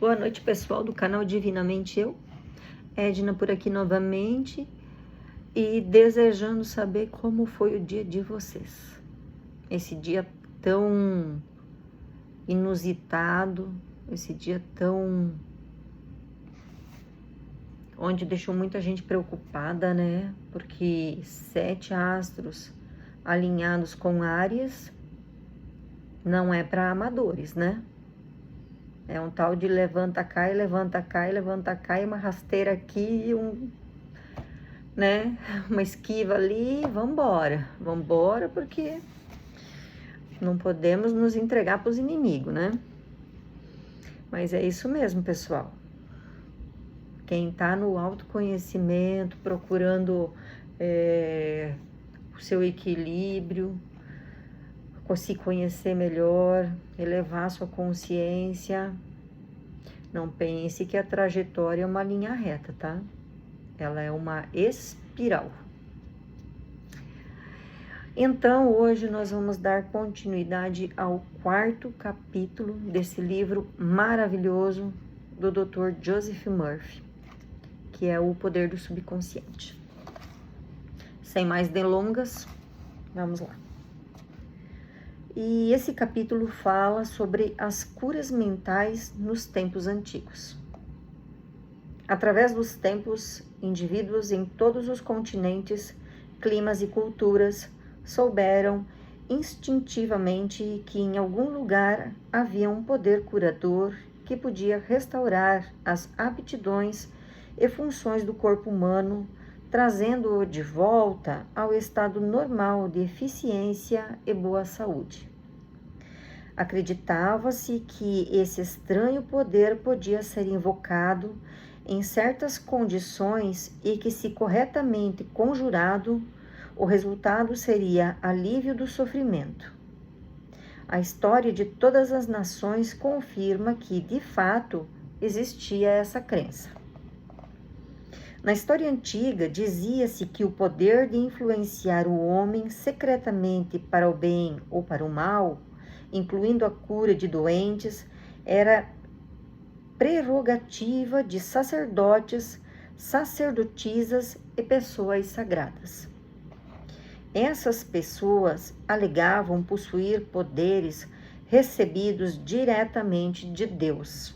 Boa noite, pessoal do canal Divinamente Eu. Edna por aqui novamente e desejando saber como foi o dia de vocês. Esse dia tão inusitado, esse dia tão... onde deixou muita gente preocupada, né? Porque 7 astros alinhados com Áries não é para amadores, né? É um tal de levanta, cai, levanta, cai, levanta, cai, uma rasteira aqui, né? Uma esquiva ali, vambora. Vambora, porque não podemos nos entregar para os inimigos, né? Mas é isso mesmo, pessoal. Quem tá no autoconhecimento, procurando o seu equilíbrio, se conhecer melhor, elevar sua consciência. Não pense que a trajetória é uma linha reta, tá? Ela é uma espiral. Então, hoje nós vamos dar continuidade ao 4º capítulo desse livro maravilhoso do Dr. Joseph Murphy, que é O Poder do Subconsciente. Sem mais delongas, vamos lá. E esse capítulo fala sobre as curas mentais nos tempos antigos. Através dos tempos, indivíduos em todos os continentes, climas e culturas souberam instintivamente que em algum lugar havia um poder curador que podia restaurar as aptidões e funções do corpo humano, trazendo-o de volta ao estado normal de eficiência e boa saúde. Acreditava-se que esse estranho poder podia ser invocado em certas condições e que, se corretamente conjurado, o resultado seria alívio do sofrimento. A história de todas as nações confirma que, de fato, existia essa crença. Na história antiga, dizia-se que o poder de influenciar o homem secretamente para o bem ou para o mal, incluindo a cura de doentes, era prerrogativa de sacerdotes, sacerdotisas e pessoas sagradas. Essas pessoas alegavam possuir poderes recebidos diretamente de Deus,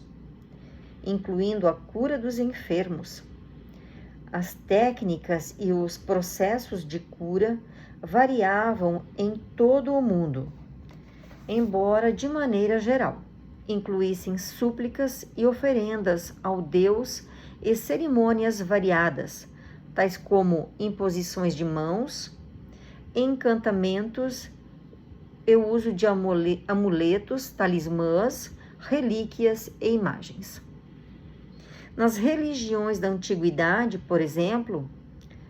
incluindo a cura dos enfermos. As técnicas e os processos de cura variavam em todo o mundo, embora de maneira geral incluíssem súplicas e oferendas ao Deus e cerimônias variadas, tais como imposições de mãos, encantamentos e o uso de amuletos, talismãs, relíquias e imagens. Nas religiões da antiguidade, por exemplo,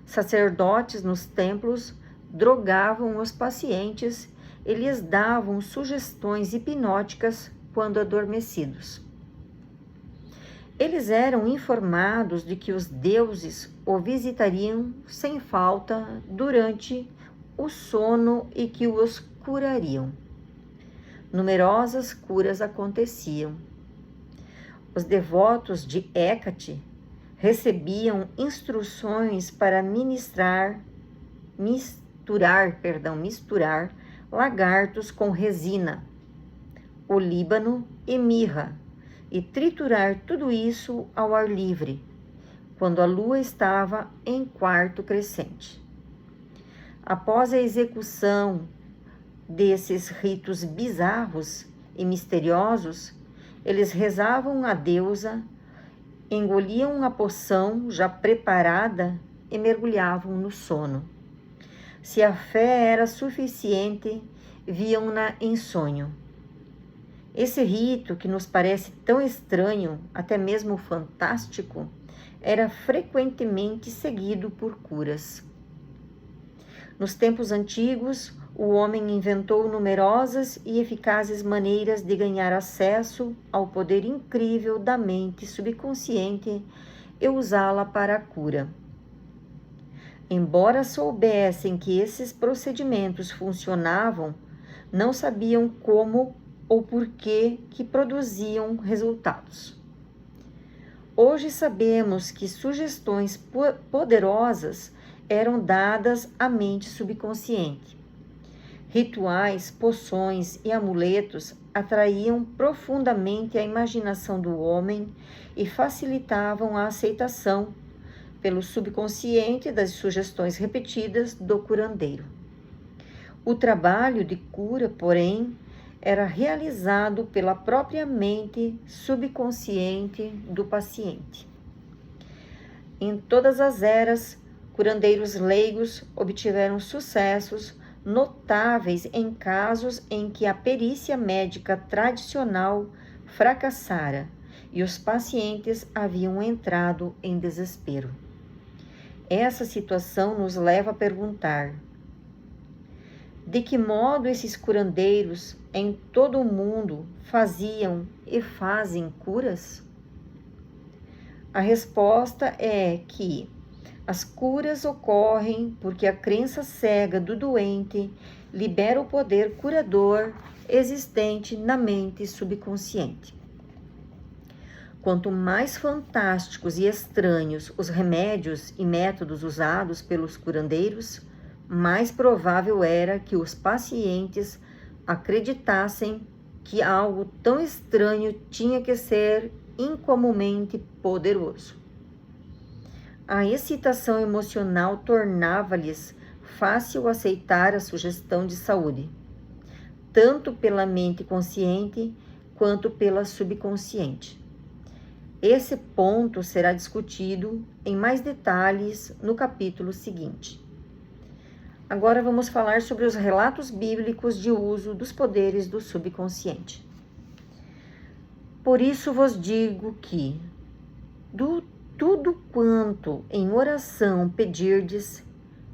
sacerdotes nos templos drogavam os pacientes e lhes davam sugestões hipnóticas quando adormecidos. Eles eram informados de que os deuses o visitariam sem falta durante o sono e que os curariam. Numerosas curas aconteciam. Os devotos de Hécate recebiam instruções para misturar lagartos com resina, olíbano e mirra, e triturar tudo isso ao ar livre, quando a lua estava em quarto crescente. Após a execução desses ritos bizarros e misteriosos, eles rezavam à deusa, engoliam a poção já preparada e mergulhavam no sono. Se a fé era suficiente, viam-na em sonho. Esse rito, que nos parece tão estranho, até mesmo fantástico, era frequentemente seguido por curas. Nos tempos antigos, o homem inventou numerosas e eficazes maneiras de ganhar acesso ao poder incrível da mente subconsciente e usá-la para a cura. Embora soubessem que esses procedimentos funcionavam, não sabiam como ou por que produziam resultados. Hoje sabemos que sugestões poderosas eram dadas à mente subconsciente. Rituais, poções e amuletos atraíam profundamente a imaginação do homem e facilitavam a aceitação pelo subconsciente das sugestões repetidas do curandeiro. O trabalho de cura, porém, era realizado pela própria mente subconsciente do paciente. Em todas as eras, curandeiros leigos obtiveram sucessos notáveis em casos em que a perícia médica tradicional fracassara e os pacientes haviam entrado em desespero. Essa situação nos leva a perguntar: de que modo esses curandeiros em todo o mundo faziam e fazem curas? A resposta é que as curas ocorrem porque a crença cega do doente libera o poder curador existente na mente subconsciente. Quanto mais fantásticos e estranhos os remédios e métodos usados pelos curandeiros, mais provável era que os pacientes acreditassem que algo tão estranho tinha que ser incomumente poderoso. A excitação emocional tornava-lhes fácil aceitar a sugestão de saúde, tanto pela mente consciente quanto pela subconsciente. Esse ponto será discutido em mais detalhes no capítulo seguinte. Agora vamos falar sobre os relatos bíblicos de uso dos poderes do subconsciente. Por isso vos digo que, tudo quanto em oração pedirdes,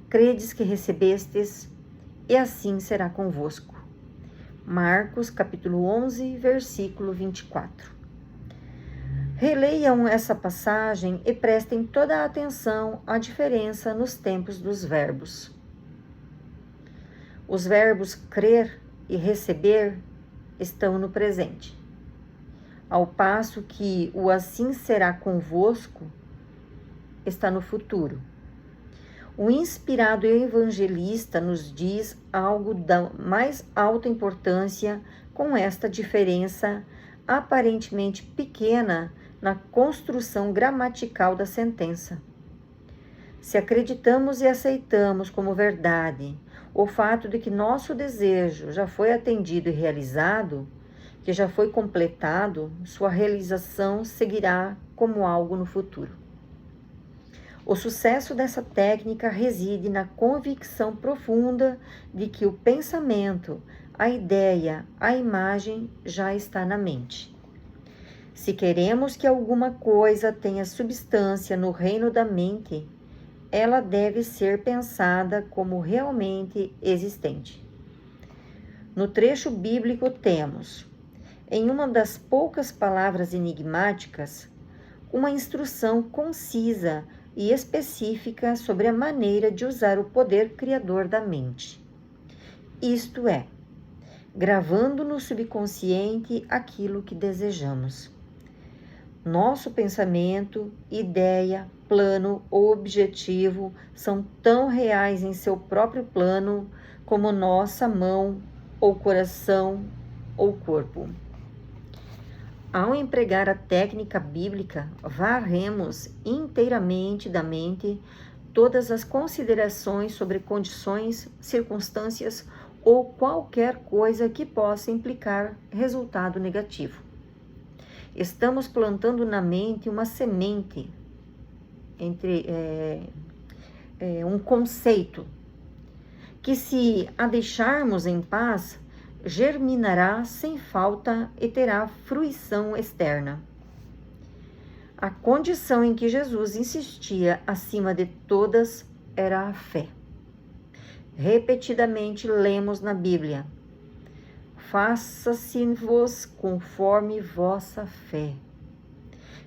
credes que recebestes, e assim será convosco. Marcos, capítulo 11, versículo 24. Releiam essa passagem e prestem toda a atenção à diferença nos tempos dos verbos. Os verbos crer e receber estão no presente, ao passo que o assim será convosco está no futuro. O inspirado evangelista nos diz algo da mais alta importância com esta diferença aparentemente pequena na construção gramatical da sentença. Se acreditamos e aceitamos como verdade o fato de que nosso desejo já foi atendido e realizado, que já foi completado, sua realização seguirá como algo no futuro. O sucesso dessa técnica reside na convicção profunda de que o pensamento, a ideia, a imagem já está na mente. Se queremos que alguma coisa tenha substância no reino da mente, ela deve ser pensada como realmente existente. No trecho bíblico temos, em uma das poucas palavras enigmáticas, uma instrução concisa e específica sobre a maneira de usar o poder criador da mente. Isto é, gravando no subconsciente aquilo que desejamos. Nosso pensamento, ideia, plano ou objetivo são tão reais em seu próprio plano como nossa mão ou coração ou corpo. Ao empregar a técnica bíblica, varremos inteiramente da mente todas as considerações sobre condições, circunstâncias ou qualquer coisa que possa implicar resultado negativo. Estamos plantando na mente uma semente, um conceito, que se a deixarmos em paz, germinará sem falta e terá fruição externa. A condição em que Jesus insistia acima de todas era a fé. Repetidamente lemos na Bíblia: faça-se-vos conforme vossa fé.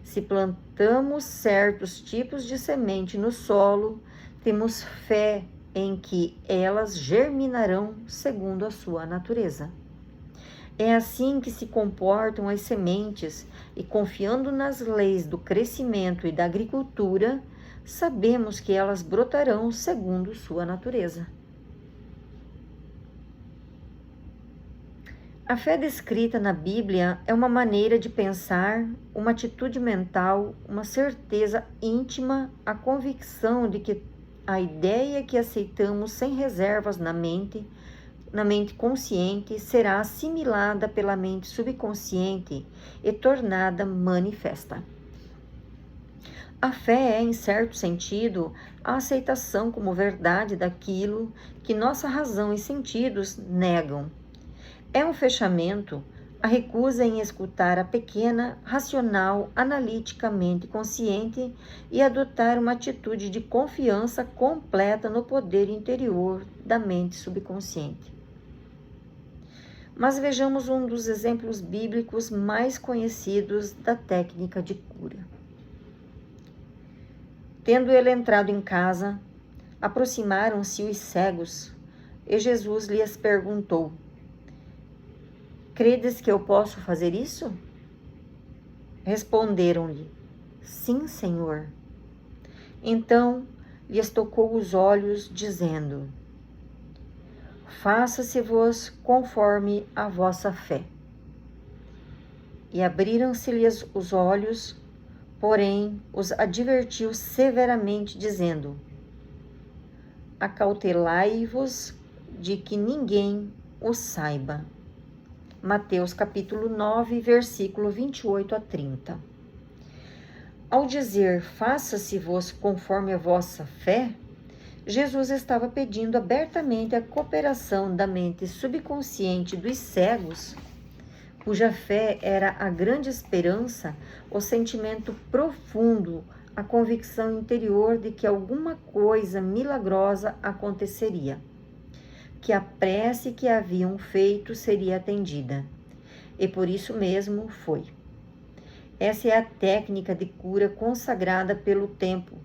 Se plantamos certos tipos de semente no solo, temos fé em que elas germinarão segundo a sua natureza. É assim que se comportam as sementes, e confiando nas leis do crescimento e da agricultura, sabemos que elas brotarão segundo sua natureza. A fé descrita na Bíblia é uma maneira de pensar, uma atitude mental, uma certeza íntima, a convicção de que a ideia que aceitamos sem reservas na mente consciente, será assimilada pela mente subconsciente e tornada manifesta. A fé é, em certo sentido, a aceitação como verdade daquilo que nossa razão e sentidos negam. É um fechamento, a recusa em escutar a pequena, racional, analiticamente consciente e adotar uma atitude de confiança completa no poder interior da mente subconsciente. Mas vejamos um dos exemplos bíblicos mais conhecidos da técnica de cura. Tendo ele entrado em casa, aproximaram-se os cegos, e Jesus lhes perguntou: Credes que eu posso fazer isso? Responderam-lhe: Sim, Senhor. Então lhes tocou os olhos, dizendo: Faça-se-vos conforme a vossa fé. E abriram-se-lhes os olhos, porém os advertiu severamente, dizendo: Acautelai-vos de que ninguém o saiba. Mateus capítulo 9, versículo 28 a 30. Ao dizer, faça-se-vos conforme a vossa fé, Jesus estava pedindo abertamente a cooperação da mente subconsciente dos cegos, cuja fé era a grande esperança, o sentimento profundo, a convicção interior de que alguma coisa milagrosa aconteceria, que a prece que haviam feito seria atendida. E por isso mesmo foi. Essa é a técnica de cura consagrada pelo tempo,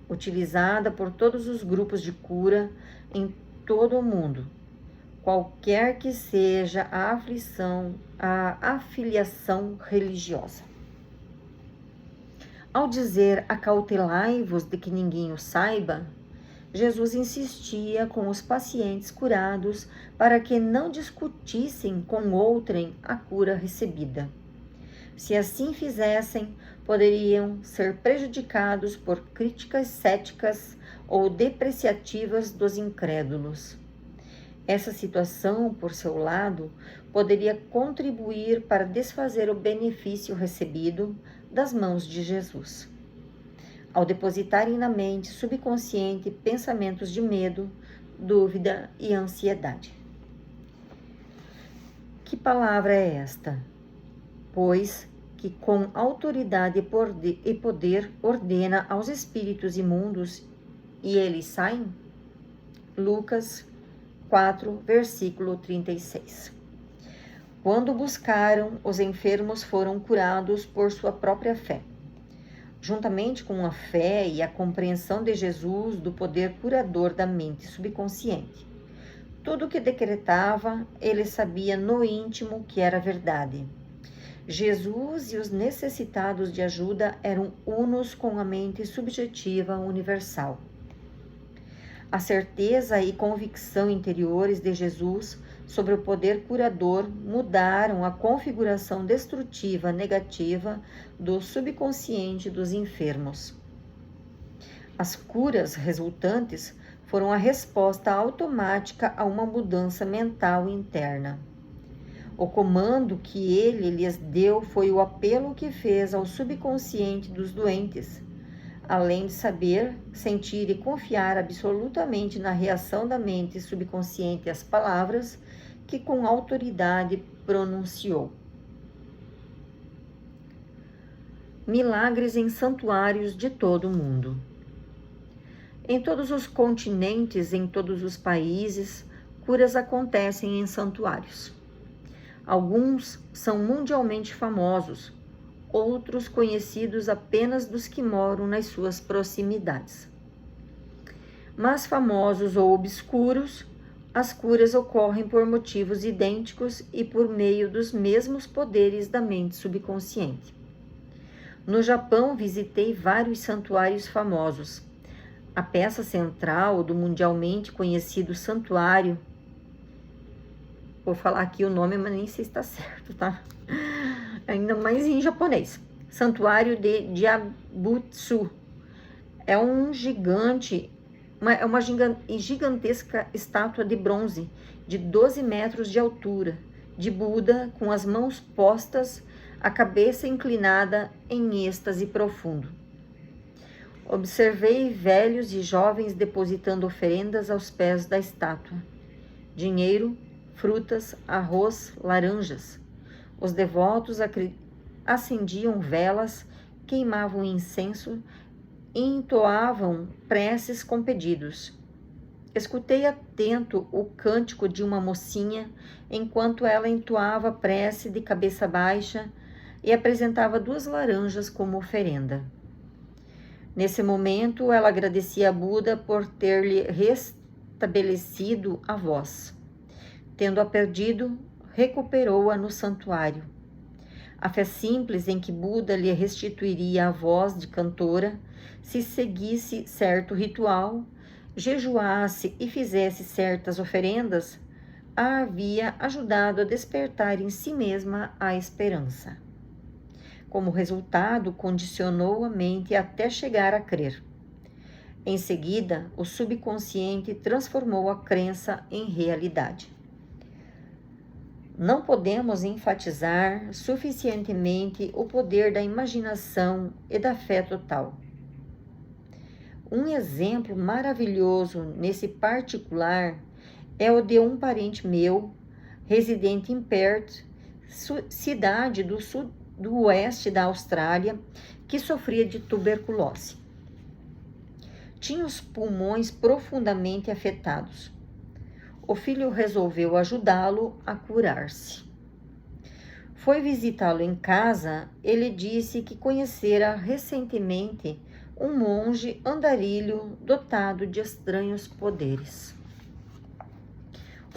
utilizada por todos os grupos de cura em todo o mundo, qualquer que seja a afiliação religiosa. Ao dizer acautelai-vos de que ninguém o saiba, Jesus insistia com os pacientes curados para que não discutissem com outrem a cura recebida. Se assim fizessem, poderiam ser prejudicados por críticas céticas ou depreciativas dos incrédulos. Essa situação, por seu lado, poderia contribuir para desfazer o benefício recebido das mãos de Jesus. Ao depositarem na mente subconsciente pensamentos de medo, dúvida e ansiedade. Que palavra é esta? Pois que com autoridade e poder ordena aos espíritos imundos e eles saem? Lucas 4, versículo 36. Quando buscaram, os enfermos foram curados por sua própria fé. Juntamente com a fé e a compreensão de Jesus do poder curador da mente subconsciente. Tudo o que decretava, ele sabia no íntimo que era verdade. Jesus e os necessitados de ajuda eram unos com a mente subjetiva universal. A certeza e convicção interiores de Jesus sobre o poder curador mudaram a configuração destrutiva negativa do subconsciente dos enfermos. As curas resultantes foram a resposta automática a uma mudança mental interna. O comando que ele lhes deu foi o apelo que fez ao subconsciente dos doentes, além de saber, sentir e confiar absolutamente na reação da mente subconsciente às palavras que com autoridade pronunciou. Milagres em santuários de todo o mundo. Em todos os continentes, em todos os países, curas acontecem em santuários. Alguns são mundialmente famosos, outros conhecidos apenas dos que moram nas suas proximidades. Mas famosos ou obscuros, as curas ocorrem por motivos idênticos e por meio dos mesmos poderes da mente subconsciente. No Japão, visitei vários santuários famosos. A peça central do mundialmente conhecido santuário, vou falar aqui o nome, mas nem sei se está certo, tá? Ainda mais em japonês. Santuário de Diabutsu. É uma gigantesca estátua de bronze de 12 metros de altura, de Buda com as mãos postas, a cabeça inclinada em êxtase profundo. Observei velhos e jovens depositando oferendas aos pés da estátua. Dinheiro, frutas, arroz, laranjas. Os devotos acendiam velas, queimavam incenso e entoavam preces com pedidos. Escutei atento o cântico de uma mocinha enquanto ela entoava prece de cabeça baixa e apresentava 2 laranjas como oferenda. Nesse momento, ela agradecia a Buda por ter-lhe restabelecido a voz. Tendo-a perdido, recuperou-a no santuário. A fé simples em que Buda lhe restituiria a voz de cantora, se seguisse certo ritual, jejuasse e fizesse certas oferendas, a havia ajudado a despertar em si mesma a esperança. Como resultado, condicionou a mente até chegar a crer. Em seguida, o subconsciente transformou a crença em realidade. Não podemos enfatizar suficientemente o poder da imaginação e da fé total. Um exemplo maravilhoso nesse particular é o de um parente meu, residente em Perth, cidade do oeste da Austrália, que sofria de tuberculose. Tinha os pulmões profundamente afetados. O filho resolveu ajudá-lo a curar-se. Foi visitá-lo em casa. Ele disse que conhecera recentemente um monge andarilho dotado de estranhos poderes.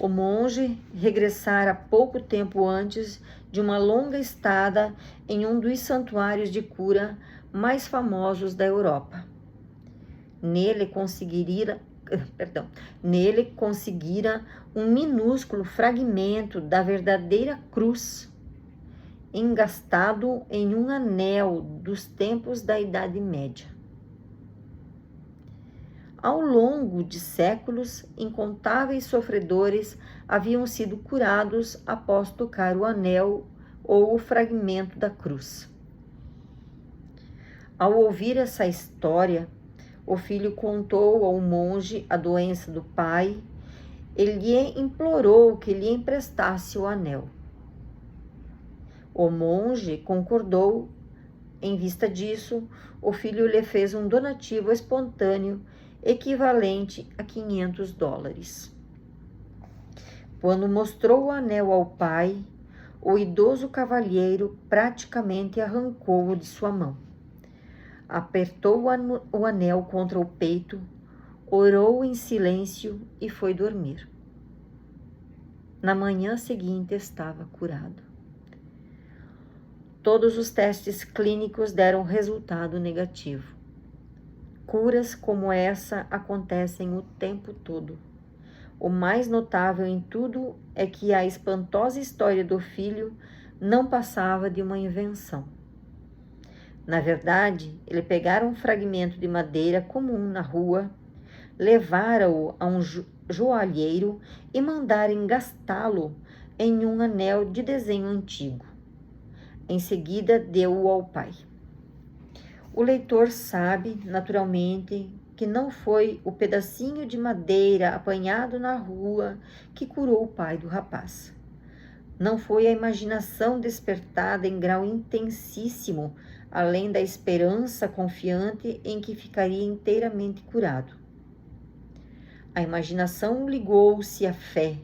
O monge regressara pouco tempo antes de uma longa estada em um dos santuários de cura mais famosos da Europa. Nele conseguira um minúsculo fragmento da verdadeira cruz, engastado em um anel dos tempos da Idade Média. Ao longo de séculos, incontáveis sofredores haviam sido curados após tocar o anel ou o fragmento da cruz. Ao ouvir essa história, o filho contou ao monge a doença do pai. Ele lhe implorou que lhe emprestasse o anel. O monge concordou. Em vista disso, o filho lhe fez um donativo espontâneo equivalente a $500. Quando mostrou o anel ao pai, o idoso cavalheiro praticamente arrancou-o de sua mão. Apertou o anel contra o peito, orou em silêncio e foi dormir. Na manhã seguinte estava curado. Todos os testes clínicos deram resultado negativo. Curas como essa acontecem o tempo todo. O mais notável em tudo é que a espantosa história do filho não passava de uma invenção. Na verdade, ele pegara um fragmento de madeira comum na rua, levara-o a um joalheiro e mandara engastá-lo em um anel de desenho antigo. Em seguida, deu-o ao pai. O leitor sabe, naturalmente, que não foi o pedacinho de madeira apanhado na rua que curou o pai do rapaz. Não foi a imaginação despertada em grau intensíssimo, além da esperança confiante em que ficaria inteiramente curado. A imaginação ligou-se à fé,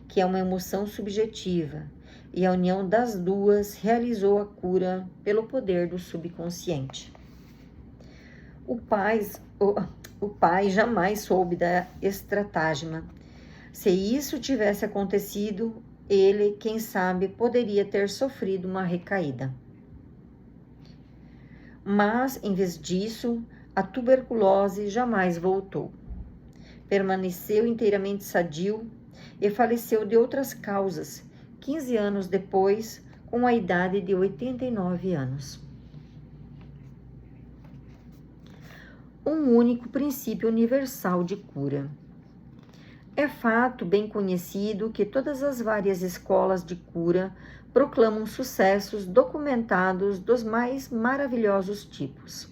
que é uma emoção subjetiva, e a união das duas realizou a cura pelo poder do subconsciente. O pai jamais soube da estratagema. Se isso tivesse acontecido, ele, quem sabe, poderia ter sofrido uma recaída. Mas, em vez disso, a tuberculose jamais voltou. Permaneceu inteiramente sadio e faleceu de outras causas, 15 anos depois, com a idade de 89 anos. Um único princípio universal de cura. É fato bem conhecido que todas as várias escolas de cura proclamam sucessos documentados dos mais maravilhosos tipos.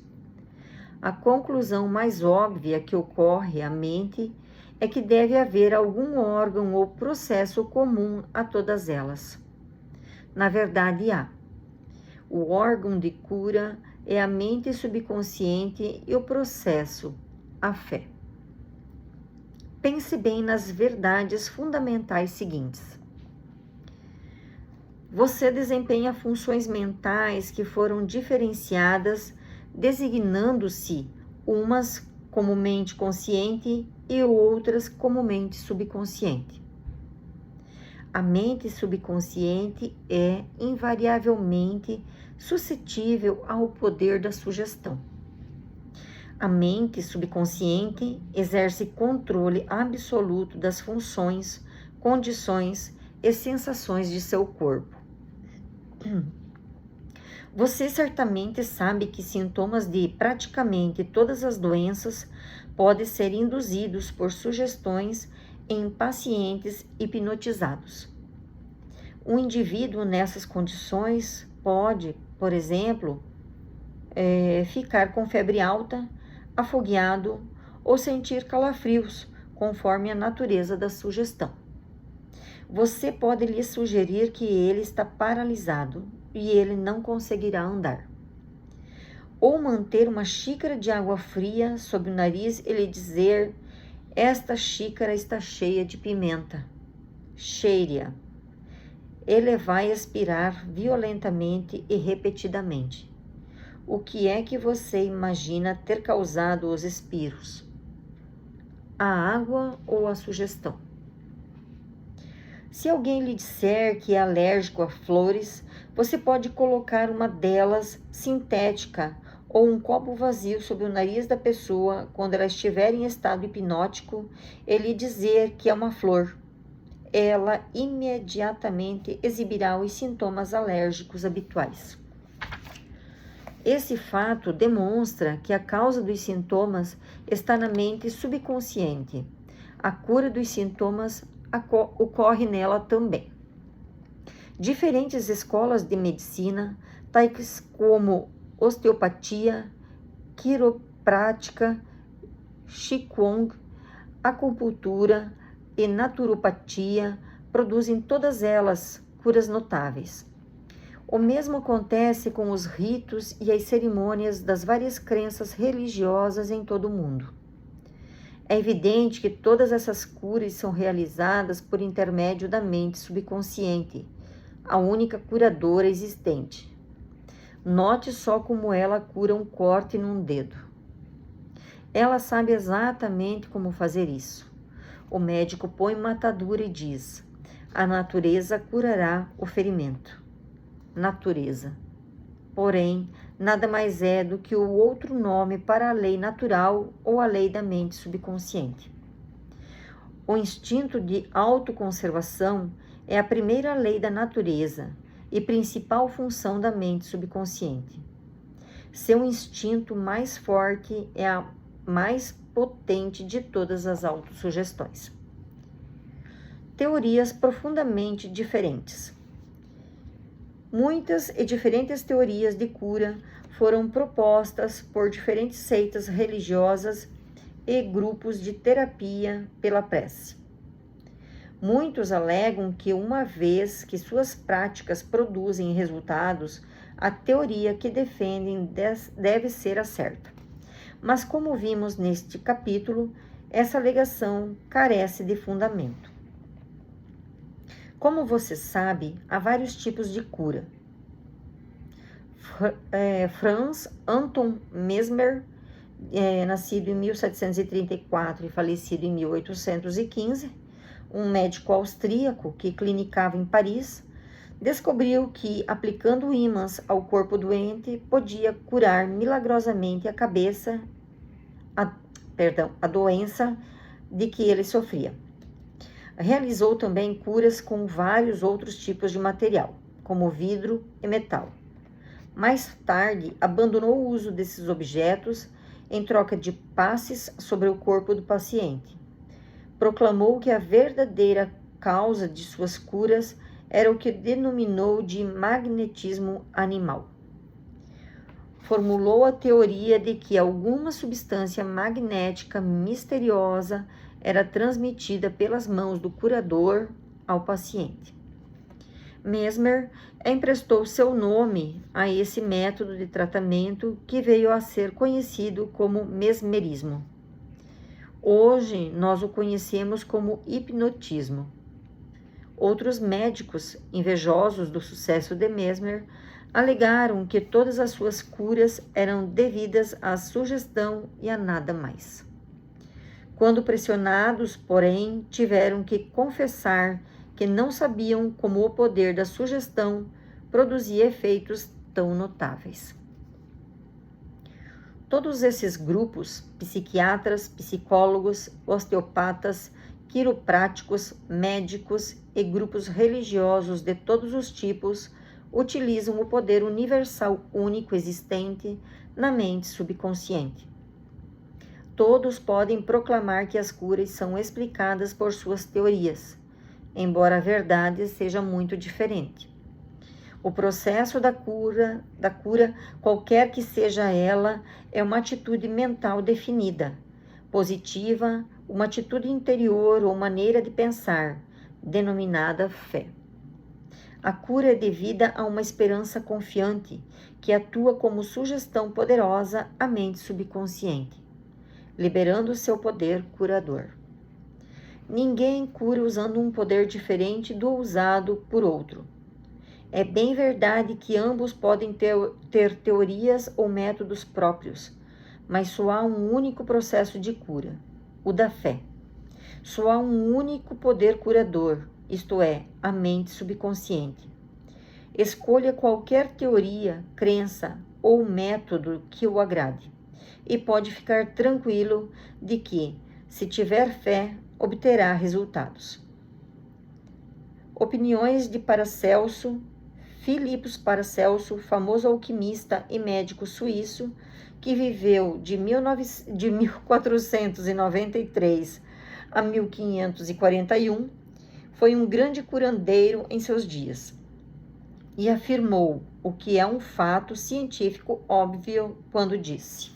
A conclusão mais óbvia que ocorre à mente é que deve haver algum órgão ou processo comum a todas elas. Na verdade, há. O órgão de cura é a mente subconsciente e o processo, a fé. Pense bem nas verdades fundamentais seguintes. Você desempenha funções mentais que foram diferenciadas, designando-se umas como mente consciente e outras como mente subconsciente. A mente subconsciente é invariavelmente suscetível ao poder da sugestão. A mente subconsciente exerce controle absoluto das funções, condições e sensações de seu corpo. Você certamente sabe que sintomas de praticamente todas as doenças podem ser induzidos por sugestões em pacientes hipnotizados. Um indivíduo nessas condições pode, por exemplo, ficar com febre alta, afogueado ou sentir calafrios, conforme a natureza da sugestão. Você pode lhe sugerir que ele está paralisado e ele não conseguirá andar. Ou manter uma xícara de água fria sob o nariz e lhe dizer: esta xícara está cheia de pimenta. Cheire-a. Ele vai expirar violentamente e repetidamente. O que é que você imagina ter causado os expiros? A água ou a sugestão? Se alguém lhe disser que é alérgico a flores, você pode colocar uma delas sintética ou um copo vazio sob o nariz da pessoa quando ela estiver em estado hipnótico e lhe dizer que é uma flor. Ela imediatamente exibirá os sintomas alérgicos habituais. Esse fato demonstra que a causa dos sintomas está na mente subconsciente. A cura dos sintomas ocorre nela também. Diferentes escolas de medicina, tais como osteopatia, quiroprática, qigong, acupuntura e naturopatia, produzem todas elas curas notáveis. O mesmo acontece com os ritos e as cerimônias das várias crenças religiosas em todo o mundo. É evidente que todas essas curas são realizadas por intermédio da mente subconsciente, a única curadora existente. Note só como ela cura um corte num dedo. Ela sabe exatamente como fazer isso. O médico põe uma atadura e diz: a natureza curará o ferimento. Natureza. Porém, nada mais é do que o outro nome para a lei natural ou a lei da mente subconsciente. O instinto de autoconservação é a primeira lei da natureza e principal função da mente subconsciente. Seu instinto mais forte é a mais potente de todas as autossugestões. Teorias profundamente diferentes. Muitas e diferentes teorias de cura foram propostas por diferentes seitas religiosas e grupos de terapia pela prece. Muitos alegam que, uma vez que suas práticas produzem resultados, a teoria que defendem deve ser a certa. Mas, como vimos neste capítulo, essa alegação carece de fundamento. Como você sabe, há vários tipos de cura. Franz Anton Mesmer, nascido em 1734 e falecido em 1815, um médico austríaco que clinicava em Paris, descobriu que, aplicando ímãs ao corpo doente, podia curar milagrosamente a doença de que ele sofria. Realizou também curas com vários outros tipos de material, como vidro e metal. Mais tarde, abandonou o uso desses objetos em troca de passes sobre o corpo do paciente. Proclamou que a verdadeira causa de suas curas era o que denominou de magnetismo animal. Formulou a teoria de que alguma substância magnética misteriosa era transmitida pelas mãos do curador ao paciente. Mesmer emprestou seu nome a esse método de tratamento que veio a ser conhecido como mesmerismo. Hoje, nós o conhecemos como hipnotismo. Outros médicos, invejosos do sucesso de Mesmer, alegaram que todas as suas curas eram devidas à sugestão e a nada mais. Quando pressionados, porém, tiveram que confessar que não sabiam como o poder da sugestão produzia efeitos tão notáveis. Todos esses grupos, psiquiatras, psicólogos, osteopatas, quiropráticos, médicos e grupos religiosos de todos os tipos, utilizam o poder universal único existente na mente subconsciente. Todos podem proclamar que as curas são explicadas por suas teorias, embora a verdade seja muito diferente. O processo da cura, qualquer que seja ela, é uma atitude mental definida, positiva, uma atitude interior ou maneira de pensar, denominada fé. A cura é devida a uma esperança confiante, que atua como sugestão poderosa à mente subconsciente, liberando seu poder curador. Ninguém cura usando um poder diferente do usado por outro. É bem verdade que ambos podem ter teorias ou métodos próprios, mas só há um único processo de cura, o da fé. Só há um único poder curador, isto é, a mente subconsciente. Escolha qualquer teoria, crença ou método que o agrade, e pode ficar tranquilo de que, se tiver fé, obterá resultados. Opiniões de Paracelso. Philippus Paracelso, famoso alquimista e médico suíço, que viveu de 1493 a 1541, foi um grande curandeiro em seus dias e afirmou o que é um fato científico óbvio quando disse: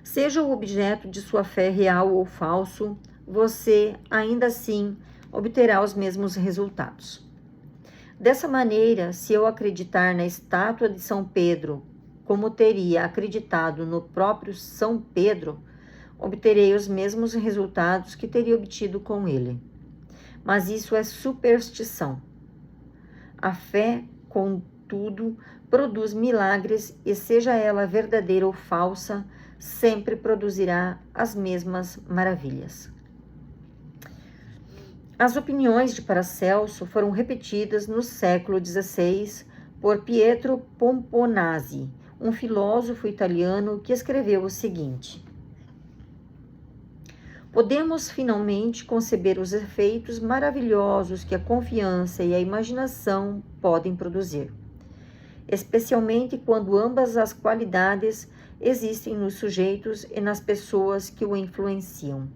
seja o objeto de sua fé real ou falso, você, ainda assim, obterá os mesmos resultados. Dessa maneira, se eu acreditar na estátua de São Pedro, como teria acreditado no próprio São Pedro, obterei os mesmos resultados que teria obtido com ele. Mas isso é superstição. A fé, contudo, produz milagres e, seja ela verdadeira ou falsa, sempre produzirá as mesmas maravilhas. As opiniões de Paracelso foram repetidas no século XVI por Pietro Pomponazzi, um filósofo italiano que escreveu o seguinte: podemos finalmente conceber os efeitos maravilhosos que a confiança e a imaginação podem produzir, especialmente quando ambas as qualidades existem nos sujeitos e nas pessoas que o influenciam.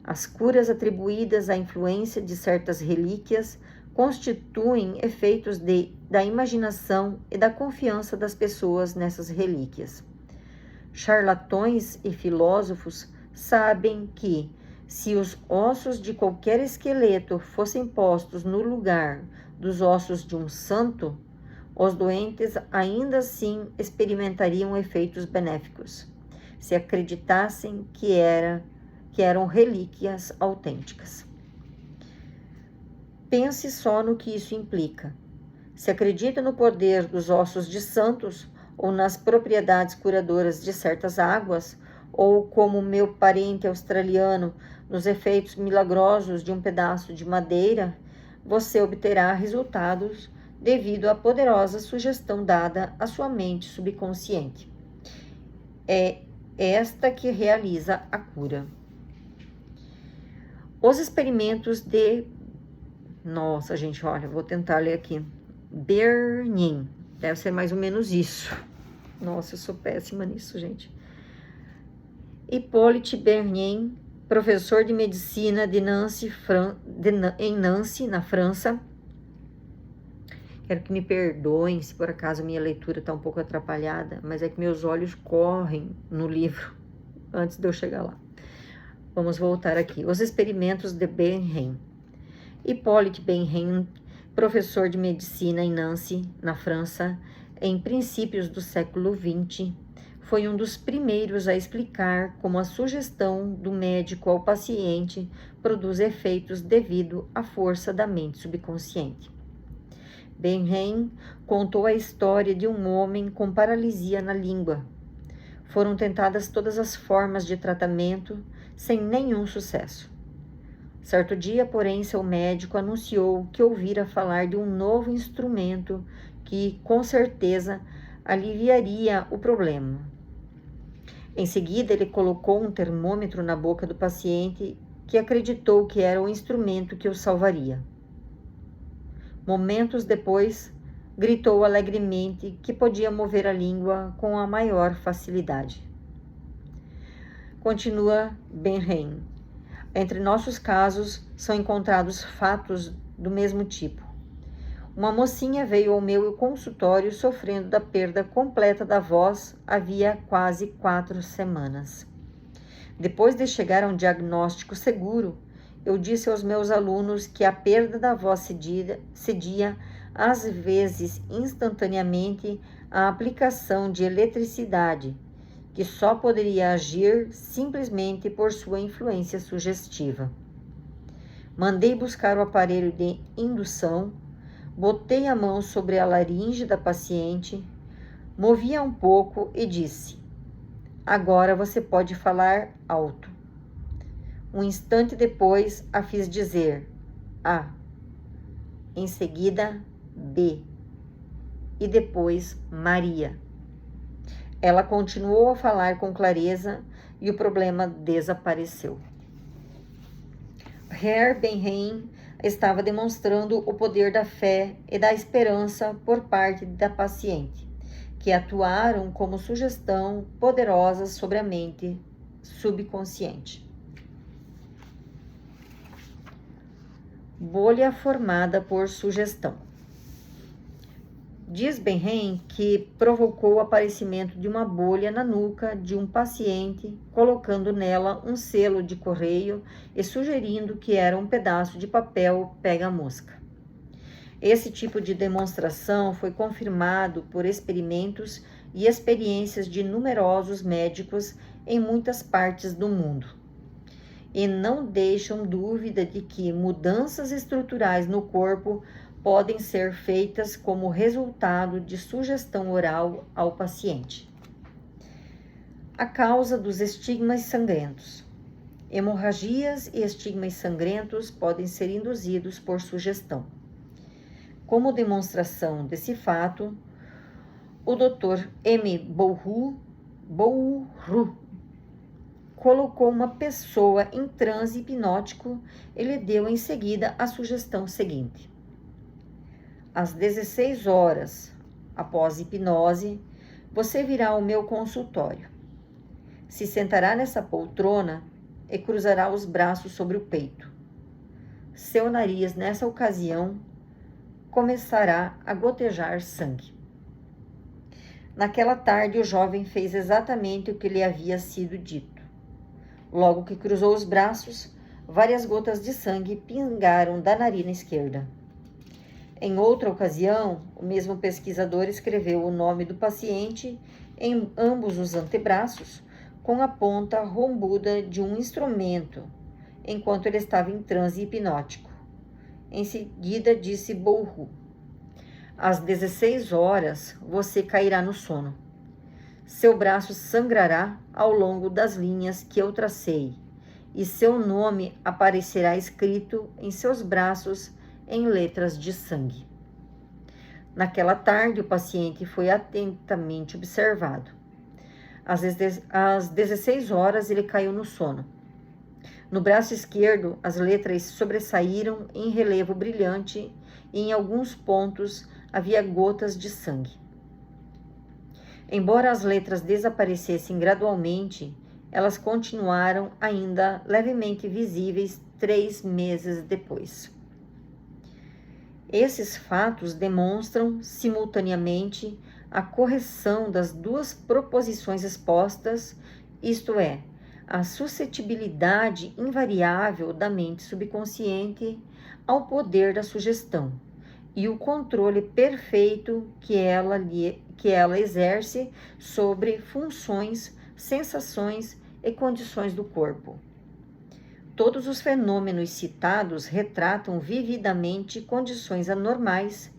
As curas atribuídas à influência de certas relíquias constituem efeitos da imaginação e da confiança das pessoas nessas relíquias. Charlatões e filósofos sabem que, se os ossos de qualquer esqueleto fossem postos no lugar dos ossos de um santo, os doentes ainda assim experimentariam efeitos benéficos, se acreditassem que eram relíquias autênticas. Pense só no que isso implica. Se acredita no poder dos ossos de santos ou nas propriedades curadoras de certas águas, ou como meu parente australiano, nos efeitos milagrosos de um pedaço de madeira, você obterá resultados devido à poderosa sugestão dada à sua mente subconsciente. É esta que realiza a cura. Os experimentos de... Nossa, gente, olha, vou tentar ler aqui. Bernin. Deve ser mais ou menos isso. Nossa, eu sou péssima nisso, gente. Hippolyte Bernin, professor de medicina de Nancy, em Nancy, na França. Quero que me perdoem se por acaso minha leitura está um pouco atrapalhada, mas é que meus olhos correm no livro antes de eu chegar lá. Vamos voltar aqui. Os experimentos de Bernin. Hippolyte Bernin, professor de medicina em Nancy, na França, em princípios do século XX, foi um dos primeiros a explicar como a sugestão do médico ao paciente produz efeitos devido à força da mente subconsciente. Bernin contou a história de um homem com paralisia na língua. Foram tentadas todas as formas de tratamento, sem nenhum sucesso. Certo dia, porém, seu médico anunciou que ouvira falar de um novo instrumento que, com certeza, aliviaria o problema. Em seguida, ele colocou um termômetro na boca do paciente, que acreditou que era o instrumento que o salvaria. Momentos depois, gritou alegremente que podia mover a língua com a maior facilidade. Continua Bernin. Entre nossos casos, são encontrados fatos do mesmo tipo. Uma mocinha veio ao meu consultório sofrendo da perda completa da voz havia quase 4 semanas. Depois de chegar a um diagnóstico seguro, eu disse aos meus alunos que a perda da voz cedia às vezes instantaneamente à aplicação de eletricidade, que só poderia agir simplesmente por sua influência sugestiva. Mandei buscar o aparelho de indução, botei a mão sobre a laringe da paciente, movi-a um pouco e disse: agora você pode falar alto. Um instante depois, a fiz dizer A, em seguida B, e depois Maria. Ela continuou a falar com clareza e o problema desapareceu. Herr Bernin estava demonstrando o poder da fé e da esperança por parte da paciente, que atuaram como sugestão poderosa sobre a mente subconsciente. Bolha formada por sugestão. Diz Bernin que provocou o aparecimento de uma bolha na nuca de um paciente, colocando nela um selo de correio e sugerindo que era um pedaço de papel pega-mosca. Esse tipo de demonstração foi confirmado por experimentos e experiências de numerosos médicos em muitas partes do mundo. E não deixam dúvida de que mudanças estruturais no corpo podem ser feitas como resultado de sugestão oral ao paciente. A causa dos estigmas sangrentos. Hemorragias e estigmas sangrentos podem ser induzidos por sugestão. Como demonstração desse fato, o Dr. M. Bourru colocou uma pessoa em transe hipnótico e lhe deu em seguida a sugestão seguinte: às 16 horas, após hipnose, você virá ao meu consultório. Se sentará nessa poltrona e cruzará os braços sobre o peito. Seu nariz, nessa ocasião, começará a gotejar sangue. Naquela tarde, o jovem fez exatamente o que lhe havia sido dito. Logo que cruzou os braços, várias gotas de sangue pingaram da narina esquerda. Em outra ocasião, o mesmo pesquisador escreveu o nome do paciente em ambos os antebraços com a ponta rombuda de um instrumento, enquanto ele estava em transe hipnótico. Em seguida, disse Bourru: às 16 horas, você cairá no sono. Seu braço sangrará ao longo das linhas que eu tracei, e seu nome aparecerá escrito em seus braços em letras de sangue. Naquela tarde, o paciente foi atentamente observado. Às 16 horas, ele caiu no sono. No braço esquerdo, as letras sobressaíram em relevo brilhante e em alguns pontos havia gotas de sangue. Embora as letras desaparecessem gradualmente, elas continuaram ainda levemente visíveis 3 meses depois. Esses fatos demonstram simultaneamente a correção das duas proposições expostas, isto é, a suscetibilidade invariável da mente subconsciente ao poder da sugestão e o controle perfeito que ela exerce sobre funções, sensações e condições do corpo. Todos os fenômenos citados retratam vividamente condições anormais,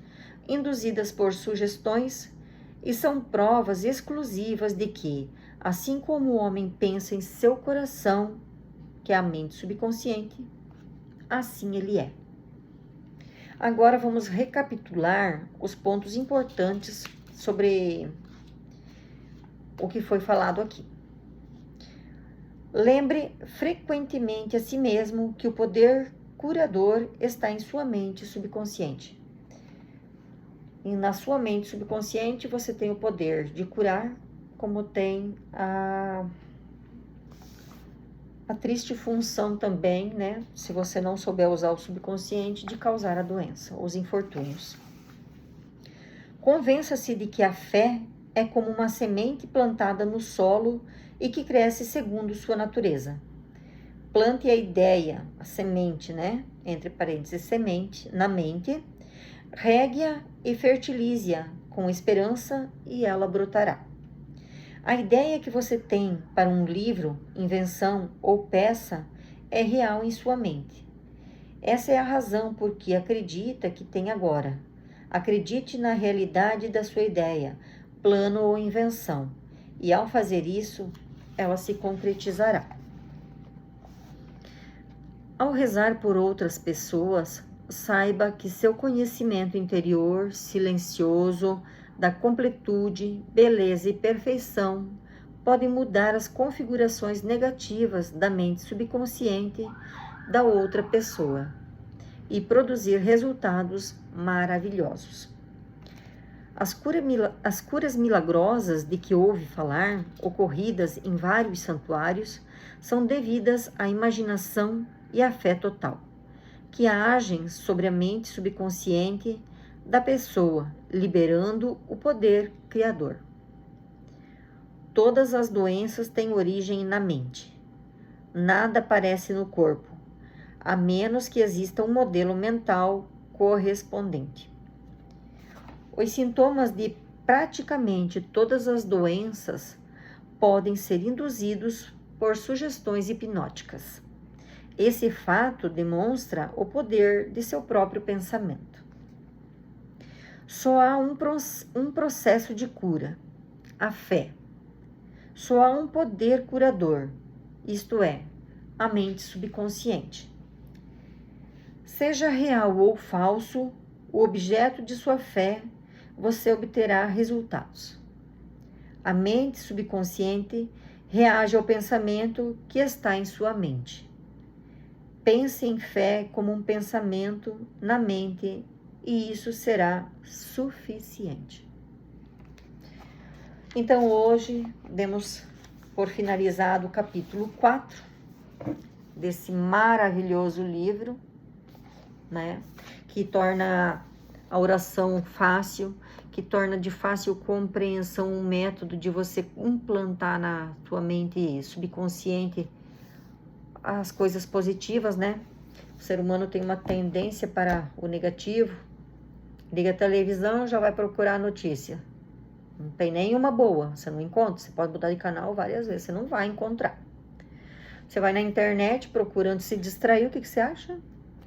induzidas por sugestões, e são provas exclusivas de que, assim como o homem pensa em seu coração, que é a mente subconsciente, assim ele é. Agora vamos recapitular os pontos importantes sobre o que foi falado aqui. Lembre frequentemente a si mesmo que o poder curador está em sua mente subconsciente. E na sua mente subconsciente você tem o poder de curar, como tem a triste função também, né? Se você não souber usar o subconsciente, de causar a doença, os infortúnios. Convença-se de que a fé é como uma semente plantada no solo e que cresce segundo sua natureza. Plante a ideia, a semente, né? Entre parênteses, semente, na mente, regue-a e fertilize-a com esperança e ela brotará. A ideia que você tem para um livro, invenção ou peça é real em sua mente. Essa é a razão por que acredita que tem agora. Acredite na realidade da sua ideia, plano ou invenção, e ao fazer isso, ela se concretizará. Ao rezar por outras pessoas, saiba que seu conhecimento interior, silencioso, da completude, beleza e perfeição podem mudar as configurações negativas da mente subconsciente da outra pessoa e produzir resultados maravilhosos. As curas milagrosas de que ouve falar, ocorridas em vários santuários, são devidas à imaginação e à fé total, que agem sobre a mente subconsciente da pessoa, liberando o poder criador. Todas as doenças têm origem na mente. Nada aparece no corpo, a menos que exista um modelo mental correspondente. Os sintomas de praticamente todas as doenças podem ser induzidos por sugestões hipnóticas. Esse fato demonstra o poder de seu próprio pensamento. Só há um processo de cura, a fé. Só há um poder curador, isto é, a mente subconsciente. Seja real ou falso, o objeto de sua fé, você obterá resultados. A mente subconsciente reage ao pensamento que está em sua mente. Pense em fé como um pensamento na mente e isso será suficiente. Então, hoje, demos por finalizado o capítulo 4 desse maravilhoso livro, né? Que torna a oração fácil, que torna de fácil compreensão um método de você implantar na tua mente subconsciente as coisas positivas, né? O ser humano tem uma tendência para o negativo. Liga a televisão, já vai procurar a notícia. Não tem nenhuma boa, você não encontra. Você pode mudar de canal várias vezes, você não vai encontrar. Você vai na internet procurando se distrair, o que você acha?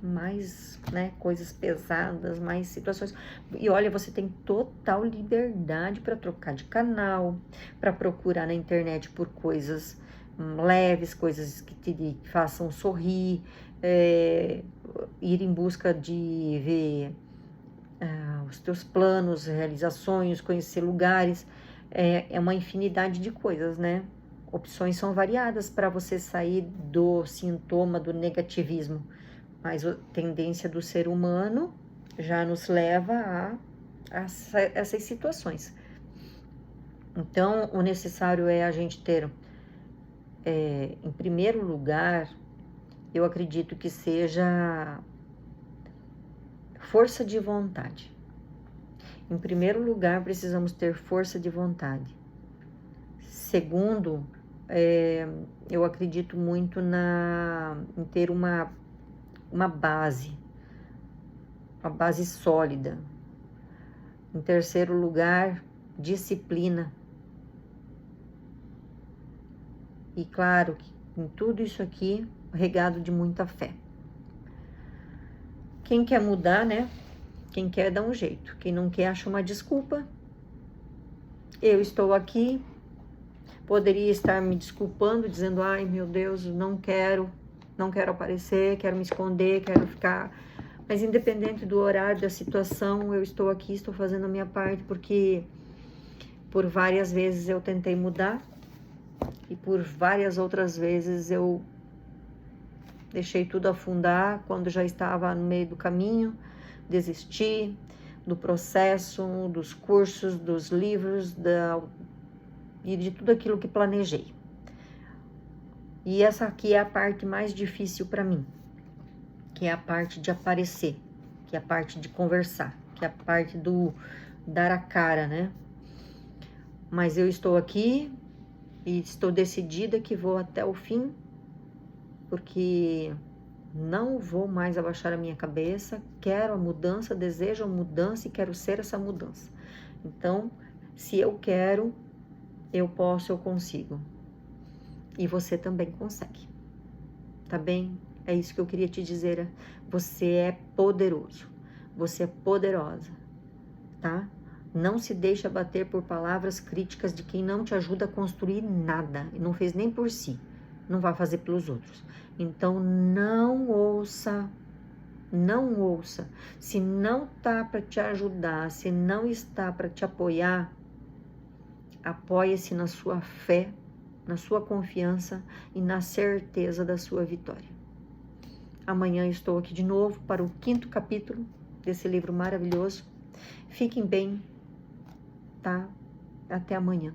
Mais, né, coisas pesadas, mais situações. E olha, você tem total liberdade para trocar de canal, para procurar na internet por coisas leves, coisas que te façam sorrir, ir em busca de ver os teus planos, realizações, conhecer lugares, é uma infinidade de coisas, né? Opções são variadas para você sair do sintoma do negativismo, mas a tendência do ser humano já nos leva a essas situações. Então, o necessário é a gente ter, em primeiro lugar, eu acredito que seja força de vontade. Em primeiro lugar, precisamos ter força de vontade. Segundo, eu acredito muito em ter uma base sólida. Em terceiro lugar, disciplina. E claro, em tudo isso aqui, regado de muita fé. Quem quer mudar, né? Quem quer dá um jeito. Quem não quer acha uma desculpa. Eu estou aqui. Poderia estar me desculpando, dizendo, ai meu Deus, não quero aparecer, quero me esconder, quero ficar. Mas independente do horário, da situação, eu estou aqui, estou fazendo a minha parte, porque por várias vezes eu tentei mudar e por várias outras vezes eu deixei tudo afundar quando já estava no meio do caminho, desisti do processo, dos cursos, dos livros, e de tudo aquilo que planejei. E essa aqui é a parte mais difícil para mim, que é a parte de aparecer, que é a parte de conversar, que é a parte do dar a cara, né? Mas eu estou aqui e estou decidida que vou até o fim, porque não vou mais abaixar a minha cabeça, quero a mudança, desejo a mudança e quero ser essa mudança. Então, se eu quero, eu posso, eu consigo. E você também consegue. Tá bem? É isso que eu queria te dizer. Você é poderoso. Você é poderosa. Tá? Não se deixe abater por palavras críticas de quem não te ajuda a construir nada. E não fez nem por si. Não vai fazer pelos outros. Então, não ouça. Não ouça. Se não tá para te ajudar, se não está para te apoiar, apoie-se na sua fé, na sua confiança e na certeza da sua vitória. Amanhã estou aqui de novo para o 5º capítulo desse livro maravilhoso. Fiquem bem, tá? Até amanhã.